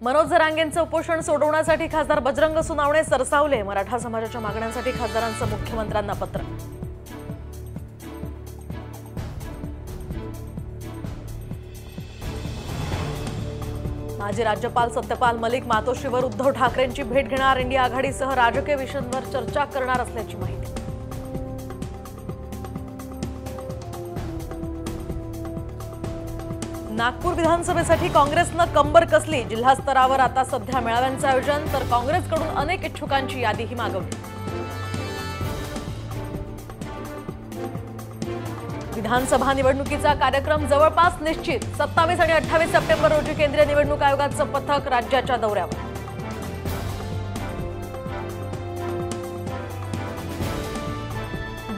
मनोज जरांगेंचं उपोषण सोडवण्यासाठी खासदार बजरंग सोनवणे सरसावले। मराठा समाजाच्या मागण्यांसाठी खासदारांचं मुख्यमंत्र्यांना पत्र। माजी राज्यपाल सत्यपाल मलिक मातोश्रीवर उद्धव ठाकरेंची भेट घेणार। इंडिया आघाडीसह राजकीय विषयांवर चर्चा करणार असल्याची माहिती। नागपूर विधानसभेसाठी काँग्रेसनं कंबर कसली। जिल्हा स्तरावर आता सध्या मेळाव्यांचं आयोजन, तर काँग्रेसकडून अनेक इच्छुकांची यादीही मागवली। विधानसभा निवडणुकीचा कार्यक्रम जवळपास निश्चित। 27 आणि 28 सप्टेंबर रोजी केंद्रीय निवडणूक आयोगाचं पथक राज्याच्या दौऱ्यावर।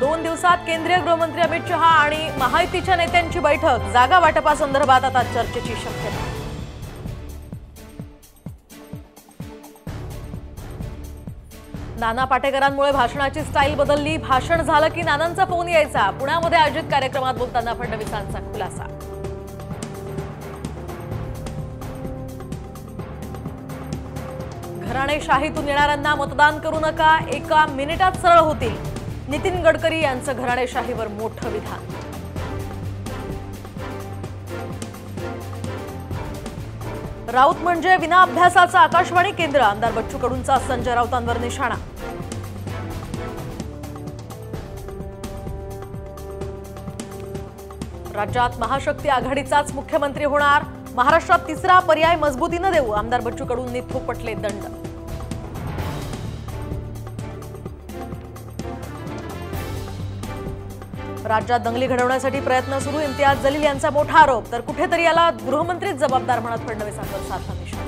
2 दिवसात केंद्रीय गृहमंत्री अमित शहा आणि महायुतीच्या नेत्यांची बैठक। जागा वाटपासंदर्भात आता चर्चेची शक्यता। नाना पाटेकरांमुळे भाषणाची स्टाईल बदलली। भाषण झालं की नानांचा फोन यायचा। पुण्यामध्ये आयोजित कार्यक्रमात बोलताना फडणवीसांचा खुलासा। घराणेशाहीतून येणाऱ्यांना मतदान करू नका, 1 मिनिटात सरळ होतील। नितीन गडकरी यांचं घराणेशाहीवर मोठं विधान। राऊत म्हणजे विना अभ्यासाचं आकाशवाणी केंद्र। आमदार बच्चू कडूंचा संजय राऊतांवर निशाणा। राज्यात महाशक्ती आघाडीचाच मुख्यमंत्री होणार। महाराष्ट्रात तिसरा पर्याय मजबूतीनं देऊ। आमदार बच्चू कडूंनी थोपटले दंड। राज्यात दंगली घडवण्यासाठी प्रयत्न सुरू। इम्तियाज जलील यांचा मोठा आरोप, तर कुठेतरी याला गृहमंत्रीच जबाबदार म्हणत फडणवीसांवर साधला निशाणा।